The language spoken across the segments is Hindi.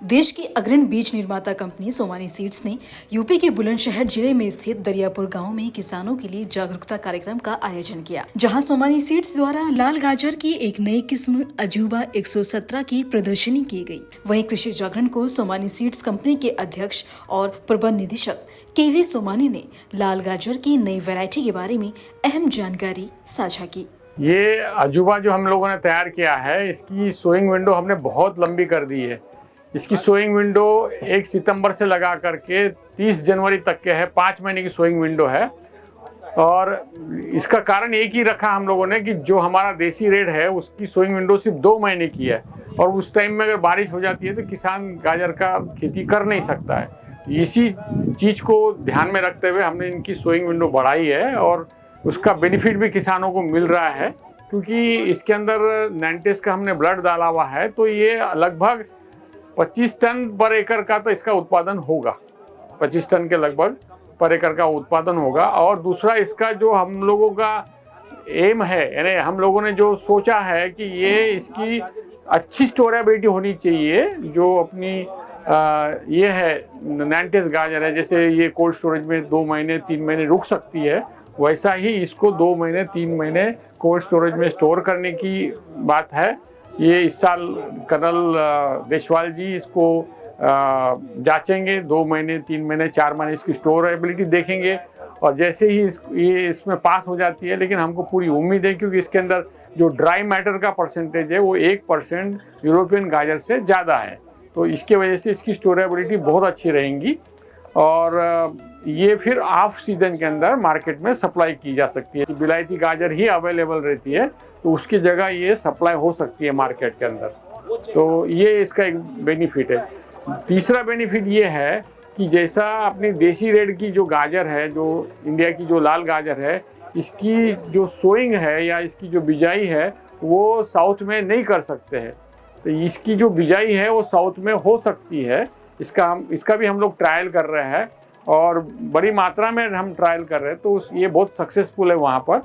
देश की अग्रणी बीज निर्माता कंपनी सोमानी सीड्स ने यूपी के बुलंदशहर जिले में स्थित दरियापुर गांव में किसानों के लिए जागरूकता कार्यक्रम का आयोजन किया, जहां सोमानी सीड्स द्वारा लाल गाजर की एक नई किस्म अजूबा 117 की प्रदर्शनी की गई। वहीं कृषि जागरण को सोमानी सीड्स कंपनी के अध्यक्ष और प्रबंध निदेशक केवी सोमानी ने लाल गाजर की नई वैरायटी के बारे में अहम जानकारी साझा की। ये अजूबा जो हम लोगों ने तैयार किया है, इसकी सोइंग विंडो हमने बहुत लंबी कर दी है। इसकी सोइंग विंडो 1 सितंबर से लगा करके 30 जनवरी तक के है, 5 महीने की सोइंग विंडो है। और इसका कारण एक ही रखा हम लोगों ने कि जो हमारा देसी रेट है उसकी सोइंग विंडो सिर्फ 2 महीने की है, और उस टाइम में अगर बारिश हो जाती है तो किसान गाजर का खेती कर नहीं सकता है। इसी चीज़ को ध्यान में रखते हुए हमने इनकी सोइंग विंडो बढ़ाई है, और उसका बेनिफिट भी किसानों को मिल रहा है, क्योंकि इसके अंदर नैंटेस का हमने ब्लड डाला हुआ है। तो ये लगभग 25 टन पर एकड़ का तो इसका उत्पादन होगा, 25 टन के लगभग पर एकड़ का उत्पादन होगा। और दूसरा, इसका जो हम लोगों का एम है, यानी हम लोगों ने जो सोचा है कि ये इसकी अच्छी स्टोरेबिलिटी होनी चाहिए। जो अपनी ये है नैंटेस गाजर है, जैसे ये कोल्ड स्टोरेज में 2 महीने 3 महीने रुक सकती है, वैसा ही इसको 2 महीने 3 महीने कोल्ड स्टोरेज में स्टोर करने की बात है। ये इस साल कर्नल देशवाल जी इसको जांचेंगे, 2 महीने 3 महीने 4 महीने इसकी स्टोरेबिलिटी देखेंगे, और जैसे ही ये इसमें पास हो जाती है, लेकिन हमको पूरी उम्मीद है क्योंकि इसके अंदर जो ड्राई मैटर का परसेंटेज है वो 1% यूरोपियन गाजर से ज़्यादा है। तो इसके वजह से इसकी स्टोरेबिलिटी बहुत अच्छी रहेंगी, और ये फिर ऑफ सीजन के अंदर मार्केट में सप्लाई की जा सकती है। बिलायती गाजर ही अवेलेबल रहती है, तो उसकी जगह ये सप्लाई हो सकती है मार्केट के अंदर। तो ये इसका एक बेनिफिट है। तीसरा बेनिफिट ये है कि जैसा अपनी देसी रेड की जो गाजर है, जो इंडिया की जो लाल गाजर है, इसकी जो सोइंग है या इसकी जो बिजाई है वो साउथ में नहीं कर सकते हैं। तो इसकी जो बिजाई है वो साउथ में हो सकती है। इसका भी हम लोग ट्रायल कर रहे हैं, और बड़ी मात्रा में हम ट्रायल कर रहे हैं, तो ये बहुत सक्सेसफुल है वहाँ पर।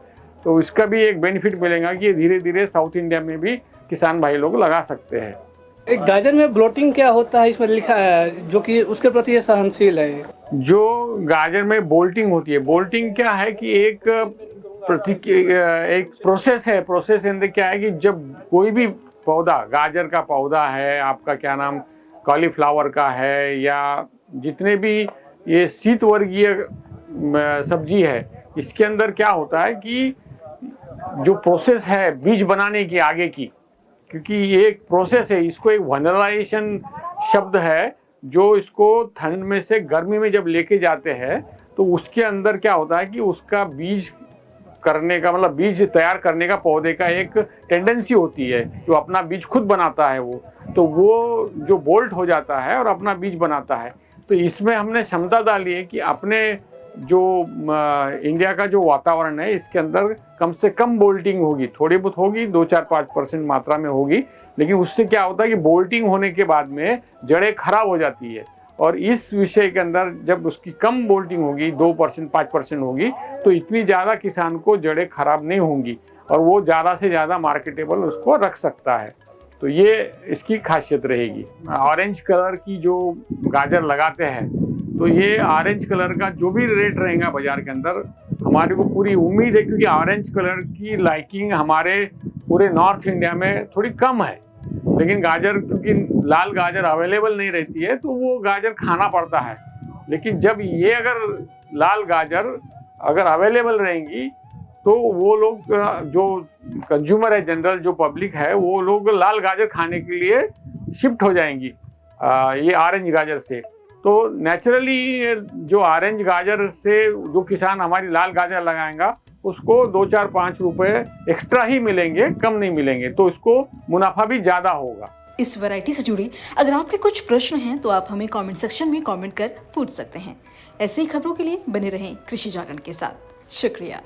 तो इसका भी एक बेनिफिट मिलेगा कि धीरे धीरे साउथ इंडिया में भी किसान भाई लोग लगा सकते हैं। एक गाजर में ब्लोटिंग क्या होता है इसमें लिखा है, जो कि उसके प्रति ये सहनशील है। जो गाजर में बोल्टिंग होती है, बोल्टिंग क्या है कि एक प्रोसेस है। प्रोसेस अंदर क्या है कि जब कोई भी पौधा, गाजर का पौधा है, आपका क्या नाम कॉलीफ्लावर का है, या जितने भी ये शीत वर्गीय सब्जी है, इसके अंदर क्या होता है कि जो प्रोसेस है बीज बनाने की आगे की, क्योंकि ये एक प्रोसेस है, इसको एक वनराइजेशन शब्द है, जो इसको ठंड में से गर्मी में जब लेके जाते हैं तो उसके अंदर क्या होता है कि उसका बीज करने का मतलब बीज तैयार करने का पौधे का एक टेंडेंसी होती है, जो अपना बीज खुद बनाता है वो जो बोल्ट हो जाता है और अपना बीज बनाता है। तो इसमें हमने क्षमता डाली है कि अपने जो इंडिया का जो वातावरण है इसके अंदर कम से कम बोल्टिंग होगी, थोड़ी बहुत होगी, 2-4-5% मात्रा में होगी, लेकिन उससे क्या होता है कि बोल्टिंग होने के बाद में जड़ें खराब हो जाती है। और इस विषय के अंदर जब उसकी कम बोल्टिंग होगी, 2% 5% होगी, तो इतनी ज़्यादा किसान को जड़ें खराब नहीं होंगी, और वो ज़्यादा से ज़्यादा मार्केटेबल उसको रख सकता है। तो ये इसकी खासियत रहेगी। ऑरेंज कलर की जो गाजर लगाते हैं, तो ये ऑरेंज कलर का जो भी रेट रहेगा बाजार के अंदर, हमारे को पूरी उम्मीद है, क्योंकि ऑरेंज कलर की लाइकिंग हमारे पूरे नॉर्थ इंडिया में थोड़ी कम है। लेकिन गाजर, क्योंकि लाल गाजर अवेलेबल नहीं रहती है, तो वो गाजर खाना पड़ता है। लेकिन जब ये अगर लाल गाजर अगर अवेलेबल रहेंगी, तो वो लोग जो कंज्यूमर है, जनरल जो पब्लिक है, वो लोग लाल गाजर खाने के लिए शिफ्ट हो जाएंगी ये ऑरेंज गाजर से। तो नेचुरली जो ऑरेंज गाजर से जो किसान हमारी लाल गाजर लगाएगा, उसको 2-4-5 रुपए एक्स्ट्रा ही मिलेंगे, कम नहीं मिलेंगे, तो उसको मुनाफा भी ज़्यादा होगा। इस वैरायटी से जुड़ी अगर आपके कुछ प्रश्न हैं तो आप हमें कमेंट सेक्शन में कमेंट कर पूछ सकते हैं। ऐसी ही खबरों के लिए बने रहें कृषि जागरण के साथ। शुक्रिया।